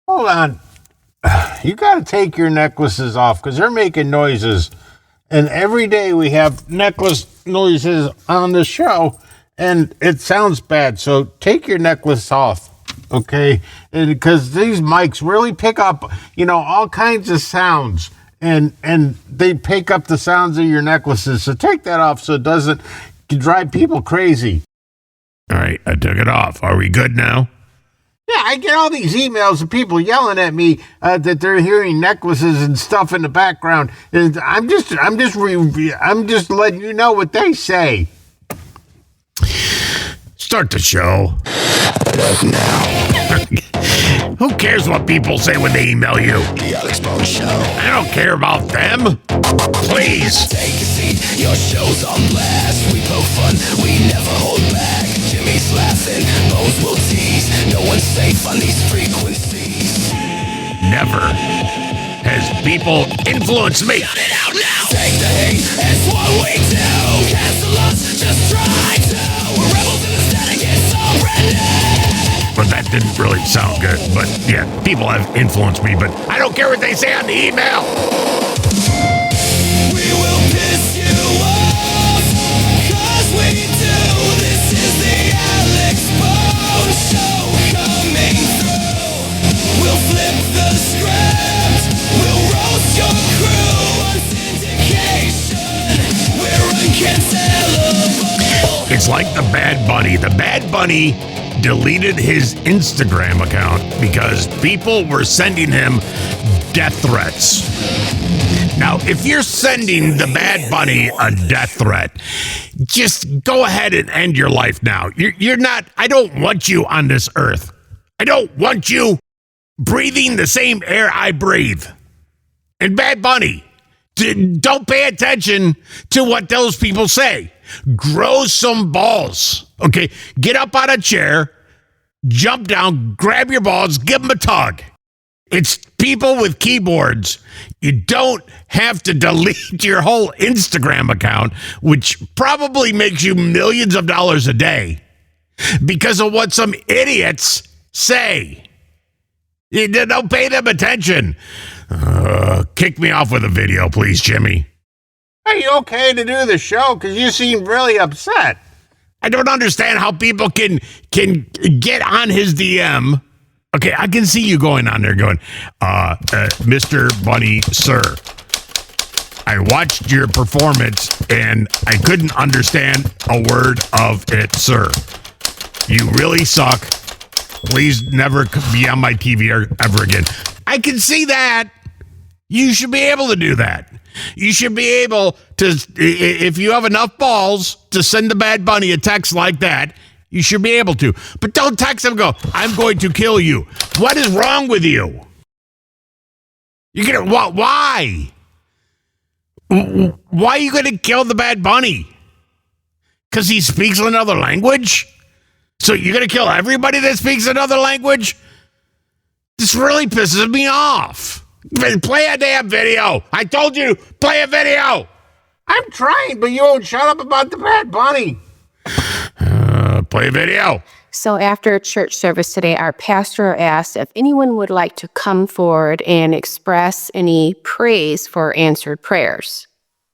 Hold on. You got to take your necklaces off because they're making noises. And every day we have necklace noises on the show, and it sounds bad. So take your necklace off, okay? Because these mics really pick up, all kinds of sounds. And they pick up the sounds of your necklaces. So take that off so it doesn't drive people crazy. All right, I took it off. Are we good now? Yeah, I get all these emails of people yelling at me that they're hearing necklaces and stuff in the background. And I'm just letting you know what they say. Start the show. Now. Who cares what people say when they email you? The Alex Bone Show. I don't care about them. Please. Take a seat. Your show's on blast. We poke fun. We never hold back. Jimmy's laughing. Bones will tease. No one's safe on these frequencies. Never has people influenced me. Cut it out now. Take the hate. It's what we do. Cancel us. Just try to. We're rebels in the static. It's already. But that didn't really sound good. But yeah, people have influenced me, but I don't care what they say on the email. We will piss you off, 'cause we do. This is the Alex Bone Show coming through. We'll flip the script. We'll roast your crew on syndication. We're uncancelable. It's like the Bad Bunny. The Bad Bunny deleted his Instagram account because people were sending him death threats. Now, if you're sending the Bad Bunny a death threat, just go ahead and end your life now. You're not, I don't want you on this earth. I don't want you breathing the same air I breathe. And Bad Bunny, don't pay attention to what those people say. Grow some balls. Okay, get up out of a chair, jump down, grab your balls, give them a tug. It's people with keyboards. You don't have to delete your whole Instagram account, which probably makes you millions of dollars a day, because of what some idiots say. You don't pay them attention. Kick me off with a video, please, Jimmy. Are you okay to do the show? Because you seem really upset. I don't understand how people can get on his DM. Okay, I can see you going on there going, Mr. Bunny, sir, I watched your performance and I couldn't understand a word of it, sir. You really suck. Please never be on my TV ever again. I can see that. You should be able to do that. You should be able to, if you have enough balls to send the Bad Bunny a text like that, you should be able to. But don't text him and go, I'm going to kill you. What is wrong with you? Why? Why are you going to kill the Bad Bunny? Because he speaks another language? So you're going to kill everybody that speaks another language? This really pisses me off. Play a damn video. I told you, play a video. I'm trying, but you won't shut up about the Bad Bunny. Play a video. So after church service today, our pastor asked if anyone would like to come forward and express any praise for answered prayers.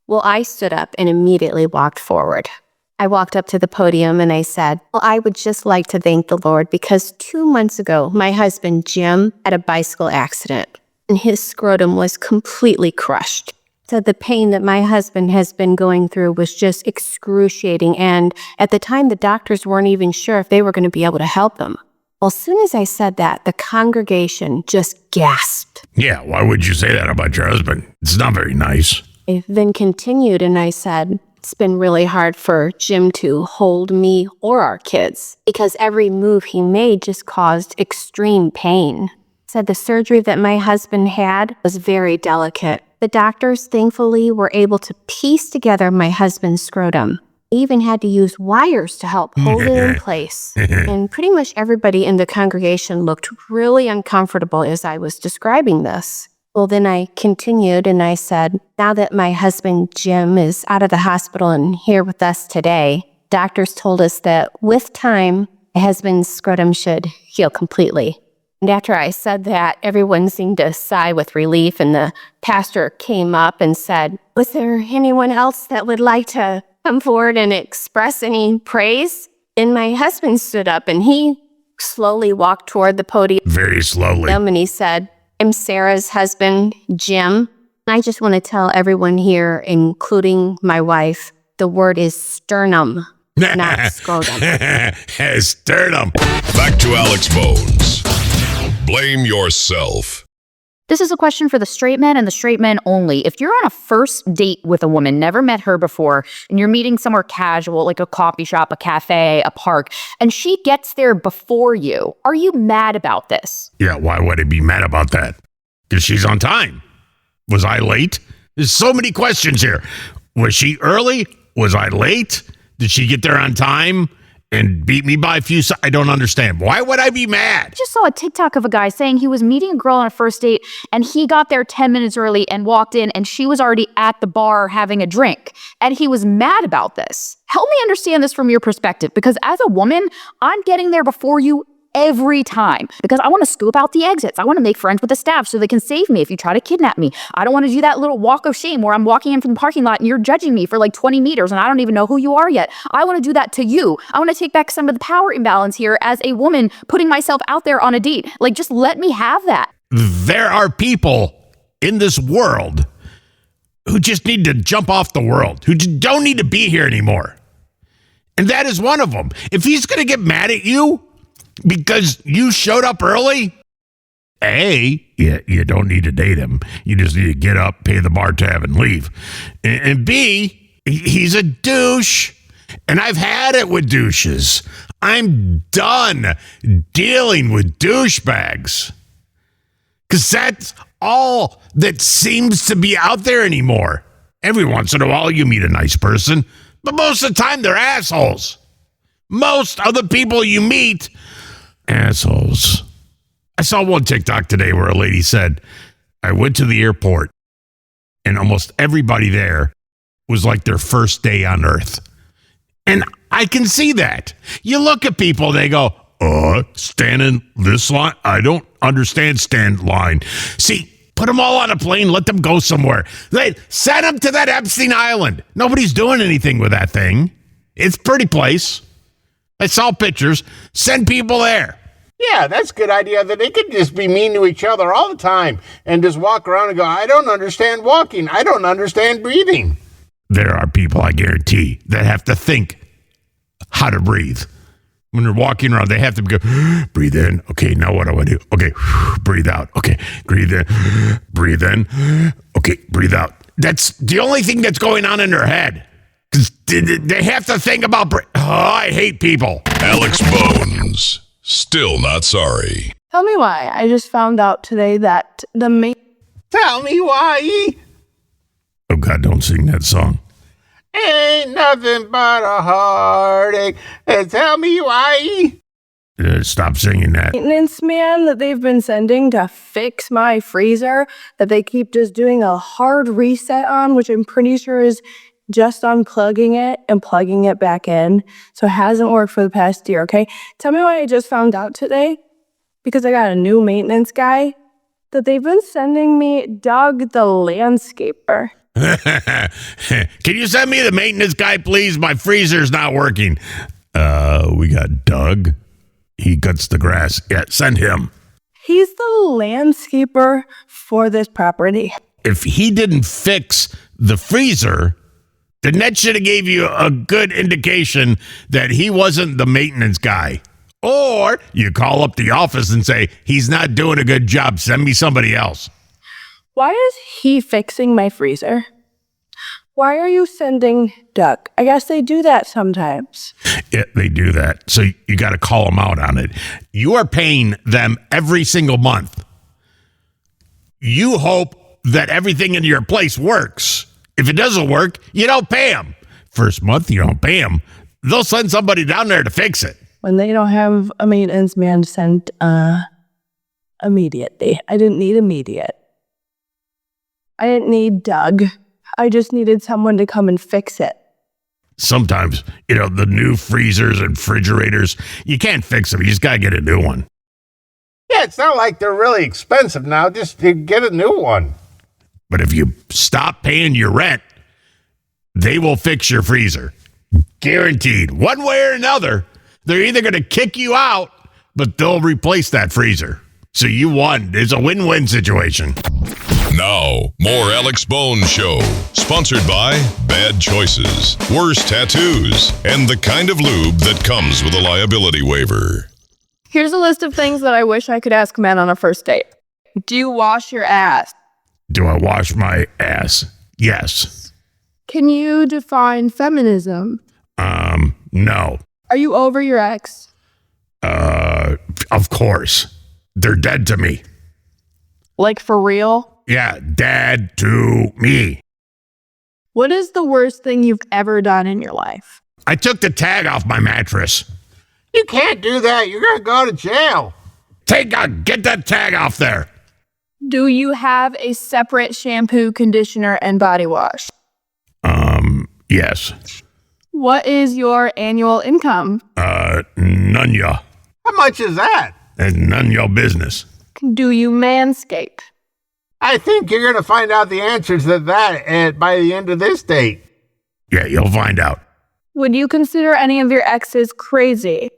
Well, I stood up and immediately walked forward. I walked up to the podium and I said, well, I would just like to thank the Lord because 2 months ago, my husband, Jim, had a bicycle accident. And his scrotum was completely crushed. So the pain that my husband has been going through was just excruciating. And at the time, the doctors weren't even sure if they were going to be able to help him. Well, as soon as I said that, the congregation just gasped. Yeah, why would you say that about your husband? It's not very nice. I then continued and I said, it's been really hard for Jim to hold me or our kids because every move he made just caused extreme pain. Said the surgery that my husband had was very delicate. The doctors, thankfully, were able to piece together my husband's scrotum. They even had to use wires to help hold it in place. And pretty much everybody in the congregation looked really uncomfortable as I was describing this. Well, then I continued and I said, now that my husband, Jim, is out of the hospital and here with us today, doctors told us that with time, my husband's scrotum should heal completely. And after I said that, everyone seemed to sigh with relief, and the pastor came up and said, "Was there anyone else that would like to come forward and express any praise?" And my husband stood up, and he slowly walked toward the podium. Very slowly. And he said, "I'm Sarah's husband, Jim. I just want to tell everyone here, including my wife, the word is sternum, not scrotum." Sternum. Back to Alex Bones. Blame yourself. This is a question for the straight men and the straight men only. If you're on a first date with a woman, never met her before, and you're meeting somewhere casual, like a coffee shop, a cafe, a park, and she gets there before you, are you mad about this? Yeah, why would I be mad about that? Because she's on time. Was I late? There's so many questions here. Was she early? Was I late? Did she get there on time and beat me by a few I don't understand. Why would I be mad? I just saw a TikTok of a guy saying he was meeting a girl on a first date and he got there 10 minutes early and walked in and she was already at the bar having a drink. And he was mad about this. Help me understand this from your perspective, because as a woman, I'm getting there before you every time because I want to scoop out the exits. I want to make friends with the staff so they can save me if you try to kidnap me. I don't want to do that little walk of shame where I'm walking in from the parking lot and you're judging me for like 20 meters and I don't even know who you are yet. I want to do that to you. I want to take back some of the power imbalance here as a woman putting myself out there on a date. Like, just let me have that. There are people in this world who just need to jump off the world, who don't need to be here anymore. And that is one of them. If he's going to get mad at you because you showed up early, A, you don't need to date him. You just need to get up, pay the bar tab, and leave. And B, he's a douche. And I've had it with douches. I'm done dealing with douchebags. Because that's all that seems to be out there anymore. Every once in a while, you meet a nice person, but most of the time, they're assholes. Most of the people you meet, assholes. I saw one TikTok today where a lady said, I went to the airport and almost everybody there was like their first day on Earth. And I can see that. You look at people, they go, stand in this line? I don't understand stand line. See, put them all on a plane, let them go somewhere. Send them to that Epstein Island. Nobody's doing anything with that thing. It's a pretty place. I saw pictures. Send people there. Yeah, that's a good idea that they could just be mean to each other all the time and just walk around and go, I don't understand walking. I don't understand breathing. There are people, I guarantee, that have to think how to breathe. When they're walking around, they have to go, breathe in. Okay, now what do I do? Okay, breathe out. Okay, breathe in. Breathe in. Okay, breathe out. That's the only thing that's going on in their head. Because they have to think about, I hate people. Alex Bones, still not sorry. Tell me why. I just found out today that the main... Tell me why. Oh, God, don't sing that song. Ain't nothing but a heartache. And tell me why. Stop singing that. maintenance man that they've been sending to fix my freezer that they keep just doing a hard reset on, which I'm pretty sure is just unplugging it and plugging it back in. So it hasn't worked for the past year, okay? Tell me why I just found out today. Because I got a new maintenance guy that they've been sending me Doug the landscaper. Can you send me the maintenance guy, please? My freezer's not working. We got Doug. He cuts the grass. Yeah, send him. He's the landscaper for this property. If he didn't fix the freezer, then that should have gave you a good indication that he wasn't the maintenance guy. Or you call up the office and say, he's not doing a good job. Send me somebody else. Why is he fixing my freezer? Why are you sending Doug? I guess they do that sometimes. Yeah, they do that. So you got to call them out on it. You are paying them every single month. You hope that everything in your place works. If it doesn't work, you don't pay them. First month, you don't pay them. They'll send somebody down there to fix it. When they don't have a maintenance man sent immediately. I didn't need immediate. I didn't need Doug. I just needed someone to come and fix it. Sometimes, the new freezers and refrigerators, you can't fix them. You just got to get a new one. Yeah, Yeah, it's not like they're really expensive now. Just get a new one. But if you stop paying your rent, they will fix your freezer. Guaranteed. One way or another, they're either going to kick you out, but they'll replace that freezer. So you won. It's a win-win situation. Now, more Alex Bone Show. Sponsored by Bad Choices, Worse Tattoos, and the kind of lube that comes with a liability waiver. Here's a list of things that I wish I could ask men on a first date. Do you wash your ass? Do I wash my ass? Yes. Can you define feminism? No. Are you over your ex? Of course. They're dead to me. Like for real? Yeah, dead to me. What is the worst thing you've ever done in your life? I took the tag off my mattress. You can't do that. You're going to go to jail. Get that tag off there. Do you have a separate shampoo, conditioner, and body wash? Yes. What is your annual income? None ya. How much is that? And none your business. Do you manscape? I think you're going to find out the answers to that by the end of this date. Yeah, you'll find out. Would you consider any of your exes crazy?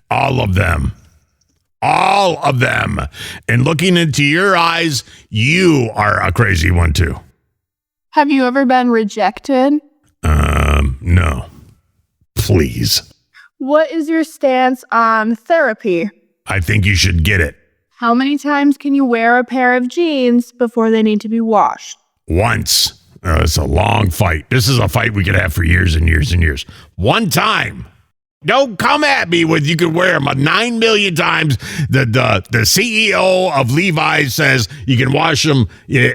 All of them. All of them. And looking into your eyes, you are a crazy one too. Have you ever been rejected? No. Please. What is your stance on therapy? I think you should get it. How many times can you wear a pair of jeans before they need to be washed? Once. It's a long fight. This is a fight we could have for years and years and years. One time. Don't come at me with you could wear them 9 million times. The CEO of Levi's says you can wash them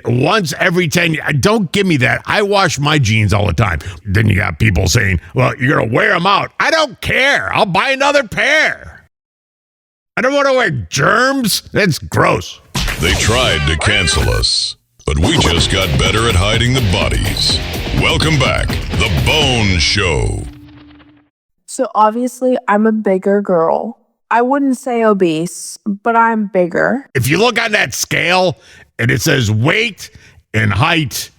once every 10 years. Don't give me that. I wash my jeans all the time. Then you got people saying, well, you're going to wear them out. I don't care. I'll buy another pair. I don't want to wear germs. That's gross. They tried to cancel us, but we just got better at hiding the bodies. Welcome back, The Bone Show. So obviously, I'm a bigger girl. I wouldn't say obese, but I'm bigger. If you look on that scale and it says weight and height,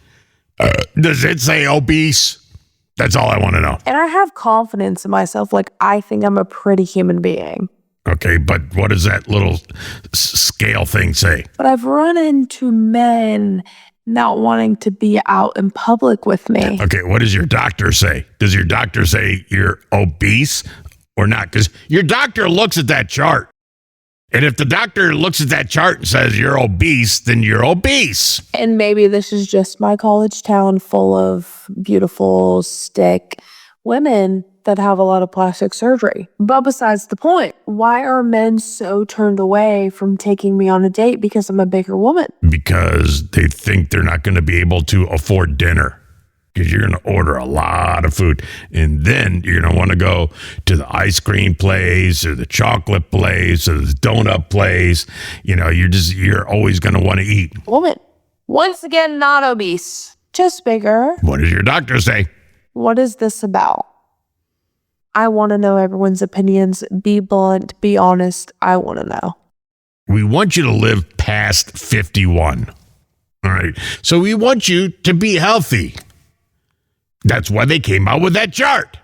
does it say obese? That's all I want to know. And I have confidence in myself. Like, I think I'm a pretty human being. Okay, but what does that little scale thing say? But I've run into men not wanting to be out in public with me. Okay, what does your doctor say? Does your doctor say you're obese or not? Because your doctor looks at that chart. And if the doctor looks at that chart and says you're obese, then you're obese. And maybe this is just my college town full of beautiful, stick women that have a lot of plastic surgery. But besides the point, why are men so turned away from taking me on a date because I'm a bigger woman? Because they think they're not going to be able to afford dinner. Because you're going to order a lot of food. And then you're going to want to go to the ice cream place or the chocolate place or the donut place. You know, you're always going to want to eat. Woman. Once again, not obese, just bigger. What does your doctor say? What is this about? I want to know everyone's opinions. Be blunt, be honest. I want to know. We want you to live past 51. All right. So we want you to be healthy. That's why they came out with that chart.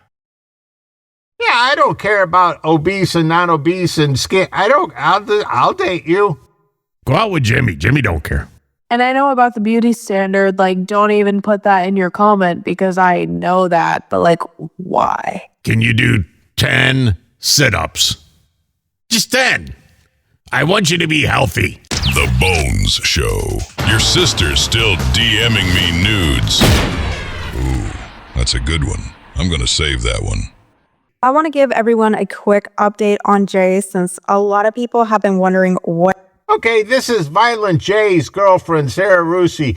Yeah, I don't care about obese and non-obese and skin. I'll date you. Go out with Jimmy. Jimmy don't care. And I know about the beauty standard. Like, don't even put that in your comment because I know that. But like, why? Can you do 10 sit-ups? Just 10. I want you to be healthy. The Bones Show. Your sister's still DMing me nudes. Ooh, that's a good one. I'm going to save that one. I want to give everyone a quick update on Jay since a lot of people have been wondering what. Okay, this is Violent J's girlfriend, Sarah Rusi.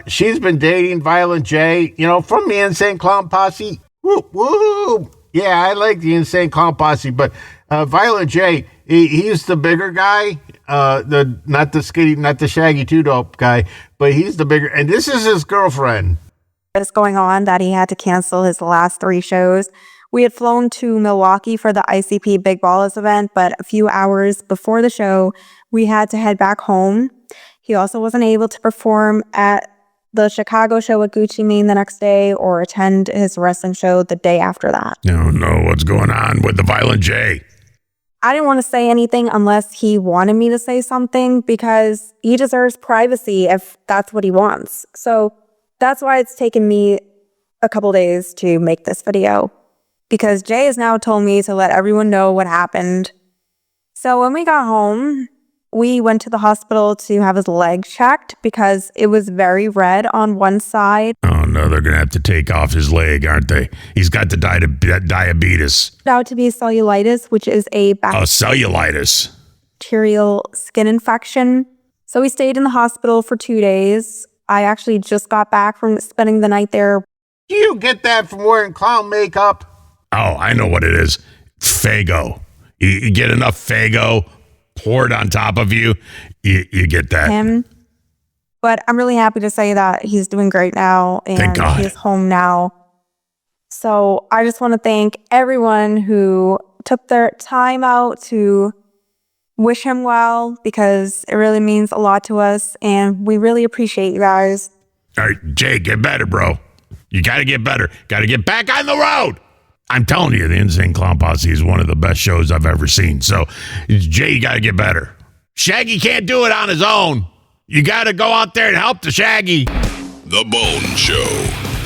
She's been dating Violent J, from the Insane Clown Posse. Woo, woo. Yeah, I like the Insane Clown Posse, but Violent J, he's the bigger guy, not the shaggy two-dope guy, but he's the bigger, and this is his girlfriend. Is going on that he had to cancel his last 3 shows We had flown to Milwaukee for the ICP Big Ballas event, but a few hours before the show, we had to head back home. He also wasn't able to perform at the Chicago show with Gucci Mane the next day or attend his wrestling show the day after that. No, what's going on with the Violent J? I didn't want to say anything unless he wanted me to say something because he deserves privacy if that's what he wants. So that's why it's taken me a couple days to make this video, because Jay has now told me to let everyone know what happened. So when we got home, we went to the hospital to have his leg checked because it was very red on one side. Oh, no, they're going to have to take off his leg, aren't they? He's got the diabetes. Turned out to be cellulitis, which is a Cellulitis. bacterial skin infection. So we stayed in the hospital for 2 days. I actually just got back from spending the night there. Do you get that from wearing clown makeup? Oh, I know what it is. Fago. You get enough Fago poured on top of you, you get that. Him. But I'm really happy to say that he's doing great now Thank and God. he's home now. So I just want to thank everyone who took their time out to wish him well, because it really means a lot to us and we really appreciate you guys. All right, Jay, get better, bro. You got to get better. Got to get back on the road. I'm telling you, the Insane Clown Posse is one of the best shows I've ever seen. So, Jay, you got to get better. Shaggy can't do it on his own. You got to go out there and help the Shaggy. The Bone Show.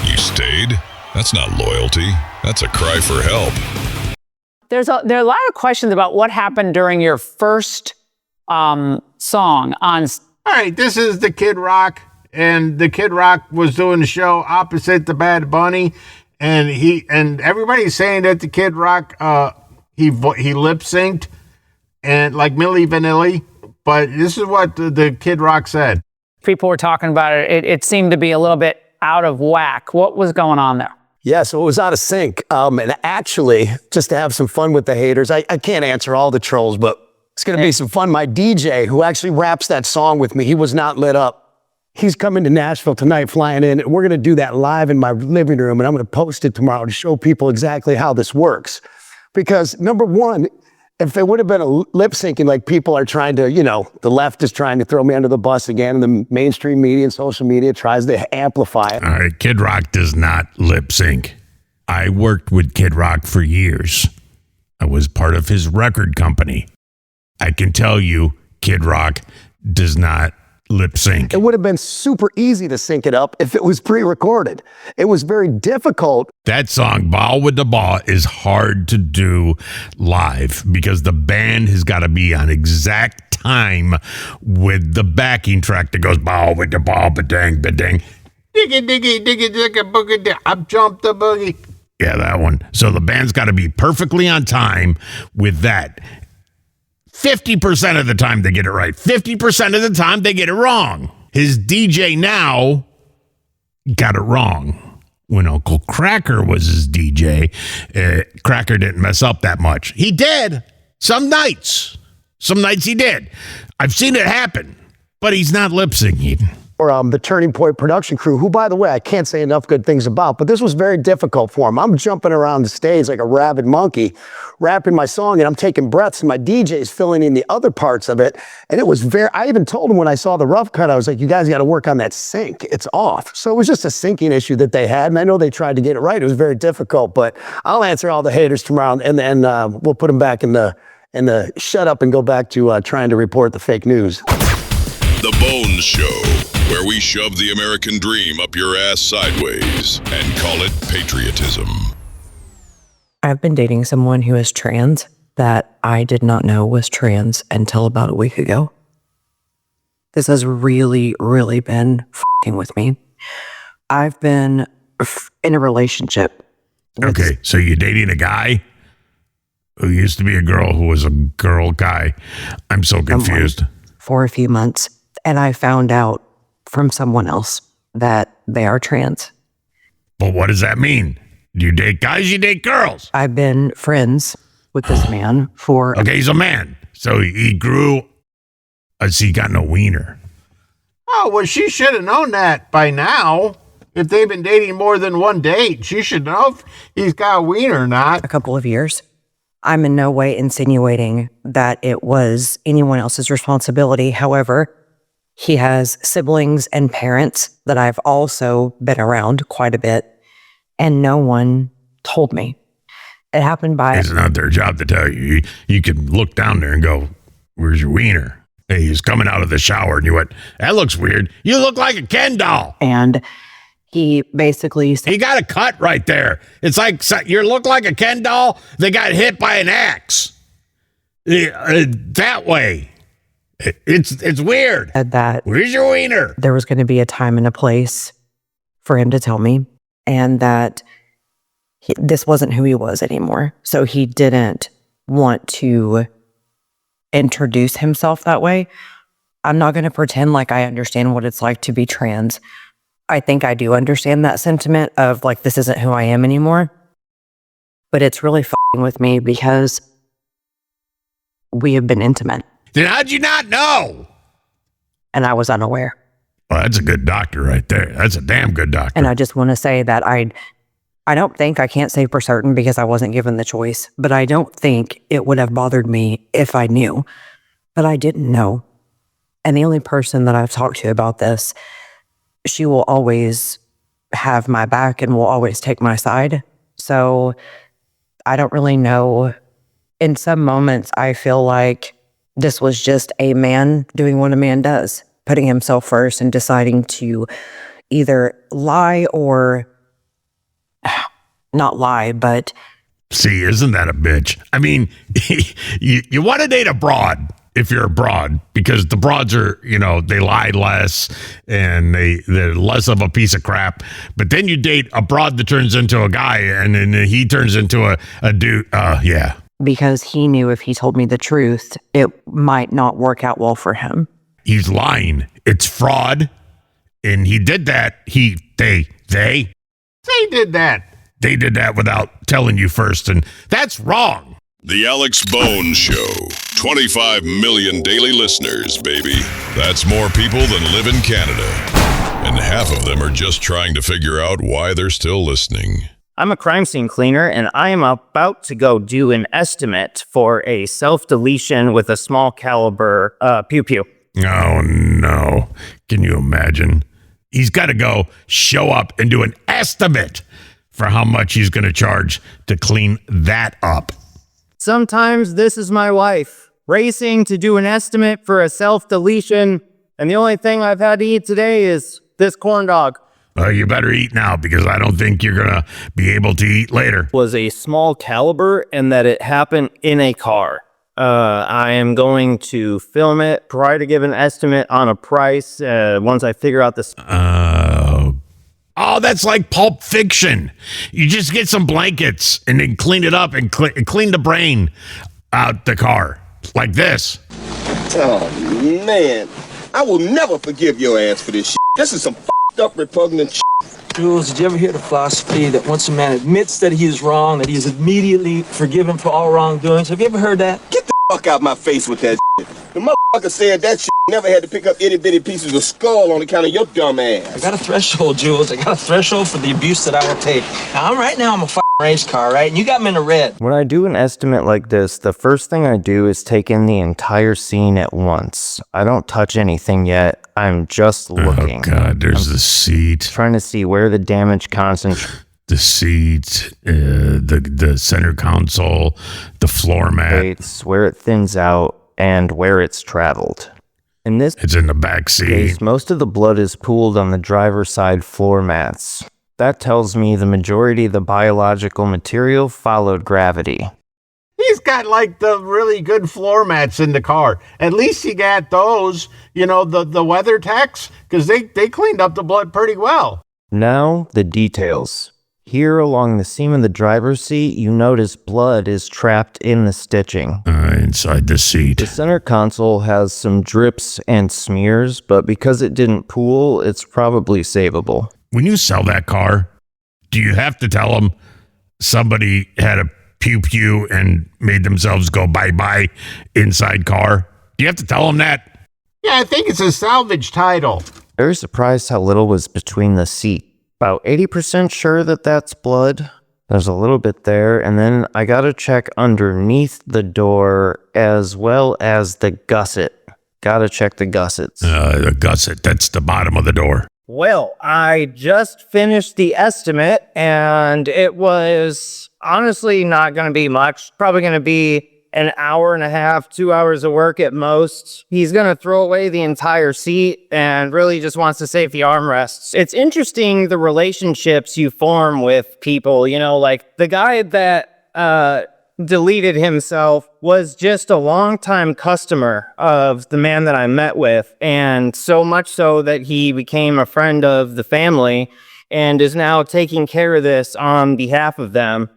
You stayed? That's not loyalty. That's a cry for help. There are a lot of questions about what happened during your first song on. All right, this is the Kid Rock, and the Kid Rock was doing the show opposite the Bad Bunny, and everybody's saying that the Kid Rock he lip synced and like Milli Vanilli, but this is what the Kid Rock said. People were talking about it. It seemed to be a little bit out of whack. What was going on there? Yeah, so it was out of sync. And actually, just to have some fun with the haters, I can't answer all the trolls, but it's going to be some fun. My DJ, who actually raps that song with me, he was not lit up. He's coming to Nashville tonight, flying in, and we're going to do that live in my living room, and I'm going to post it tomorrow to show people exactly how this works. Because number one, if it would have been a lip syncing like people are trying to, the left is trying to throw me under the bus again, and the mainstream media and social media tries to amplify it. All right, Kid Rock does not lip sync. I worked with Kid Rock for years. I was part of his record company. I can tell you, Kid Rock does not lip sync. It would have been super easy to sync it up if it was pre-recorded. It was very difficult. That song, Bawitdaba, is hard to do live because the band has got to be on exact time with the backing track that goes Bawitdaba, ba-dang, ba-dang. Diggy, diggy, diggy, diggy, boogie, diggy. I've jumped the boogie. Yeah, that one. So the band's got to be perfectly on time with that. 50% of the time they get it right. 50% of the time they get it wrong. His DJ now got it wrong. When Uncle Cracker was his DJ, Cracker didn't mess up that much. He did. Some nights. Some nights he did. I've seen it happen, but he's not lip syncing. Or the Turning Point production crew, who, by the way, I can't say enough good things about, but this was very difficult for him. I'm jumping around the stage like a rabid monkey, rapping my song, and I'm taking breaths, and my DJ's filling in the other parts of it. And it was I even told him when I saw the rough cut, I was like, you guys got to work on that sync. It's off. So it was just a syncing issue that they had, and I know they tried to get it right. It was very difficult, but I'll answer all the haters tomorrow, and we'll put them back in the shut up and go back to trying to report the fake news. The Bone Show, where we shove the American dream up your ass sideways and call it patriotism. I've been dating someone who is trans that I did not know was trans until about a week ago. This has really, really been f***ing with me. I've been in a relationship. Okay, so you're dating a guy who used to be a girl who was a girl guy. I'm so confused. For a few months. And I found out from someone else that they are trans. But what does that mean? Do you date guys? You date girls? I've been friends with this man for... Okay, he's a man. So he grew... he got no wiener. Oh, well, she should have known that by now. If they've been dating more than one date, she should know if he's got a wiener or not. A couple of years. I'm in no way insinuating that it was anyone else's responsibility. However, he has siblings and parents that I've also been around quite a bit, and no one told me. It happened by... It's not their job to tell you. You can look down there and go, where's your wiener? Hey, he's coming out of the shower, and you went, that looks weird. You look like a Ken doll. And he basically said... He got a cut right there. It's like, you look like a Ken doll that got hit by an axe. That way. It's weird. That where's your wiener? There was going to be a time and a place for him to tell me, and that this wasn't who he was anymore. So he didn't want to introduce himself that way. I'm not going to pretend like I understand what it's like to be trans. I think I do understand that sentiment of like, this isn't who I am anymore. But it's really f***ing with me because we have been intimate. Then how'd you not know? And I was unaware. Well, that's a good doctor right there. That's a damn good doctor. And I just want to say that I don't think, I can't say for certain because I wasn't given the choice, but I don't think it would have bothered me if I knew. But I didn't know. And the only person that I've talked to about this, she will always have my back and will always take my side. So I don't really know. In some moments, I feel like this was just a man doing what a man does, putting himself first and deciding to either lie or not lie, but... See, isn't that a bitch? I mean, you want to date a broad if you're a broad, because the broads are, they lie less and they're less of a piece of crap. But then you date a broad that turns into a guy and then he turns into a dude. Yeah. Because he knew if he told me the truth, it might not work out well for him. He's lying. It's fraud. And he did that. They did that. They did that without telling you first. And that's wrong. The Alex Bone Show. 25 million daily listeners, baby. That's more people than live in Canada. And half of them are just trying to figure out why they're still listening. I'm a crime scene cleaner, and I am about to go do an estimate for a self-deletion with a small caliber pew-pew. Oh, no. Can you imagine? He's got to go show up and do an estimate for how much he's going to charge to clean that up. Sometimes this is my wife, racing to do an estimate for a self-deletion, and the only thing I've had to eat today is this corn dog. You better eat now because I don't think you're going to be able to eat later. Was a small caliber and that it happened in a car. I am going to film it, try to give an estimate on a price once I figure out this. Oh, that's like Pulp Fiction. You just get some blankets and then clean it up and clean the brain out the car like this. Oh, man. I will never forgive your ass for this shit. This is some up repugnant shit. Jules, did you ever hear the philosophy that once a man admits that he is wrong, that he is immediately forgiven for all wrongdoings? Have you ever heard that? Get the fuck out my face with that shit. The motherfucker said that shit never had to pick up itty bitty pieces of skull on account of your dumb ass. I got a threshold, Jules. I got a threshold for the abuse that I will take. Now, right now, I'm a race car, right? And you got me in the red. When I do an estimate like this, the first thing I do is take in the entire scene at once. I don't touch anything yet. I'm just looking. Oh, God, there's the seat. Trying to see where the damage concentrates. The seat, the center console, the floor mat. Where it thins out, and where it's traveled. In this it's in the back seat. Case, most of the blood is pooled on the driver's side floor mats. That tells me the majority of the biological material followed gravity. He's got like the really good floor mats in the car. At least he got those, the WeatherTechs, because they cleaned up the blood pretty well. Now, the details. Here along the seam of the driver's seat, you notice blood is trapped in the stitching. Inside the seat. The center console has some drips and smears, but because it didn't pool, it's probably savable. When you sell that car, do you have to tell them somebody had a pew-pew and made themselves go bye-bye inside car? Do you have to tell them that? Yeah, I think it's a salvage title. Very surprised how little was between the seat. about 80% sure that that's blood. There's a little bit there. And then I got to check underneath the door as well as the gusset. Got to check the gussets. The gusset, that's the bottom of the door. Well, I just finished the estimate, and it was honestly not going to be much. Probably going to be an hour and a half, 2 hours of work at most. He's going to throw away the entire seat and really just wants to save the armrests. It's interesting the relationships you form with people, you know, like the guy that deleted himself was just a longtime customer of the man that I met with, and so much so that he became a friend of the family and is now taking care of this on behalf of them.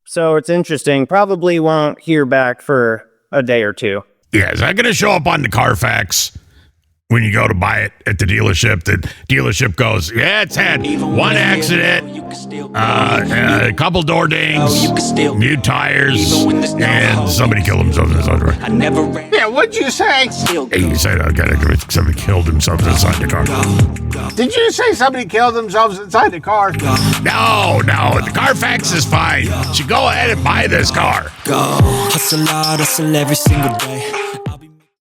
So it's interesting. Probably won't hear back for a day or two. Yeah, is that going to show up on the Carfax when you go to buy it at the dealership? The dealership goes, yeah, it's had one accident, a couple door dings, new tires, and somebody killed himself in his underwear. Yeah, what'd you say? He said, somebody killed himself inside the car. Did you say somebody killed themselves inside the car? No, the Carfax is fine. You should go ahead and buy this car. Hustle hard, hustle every single day.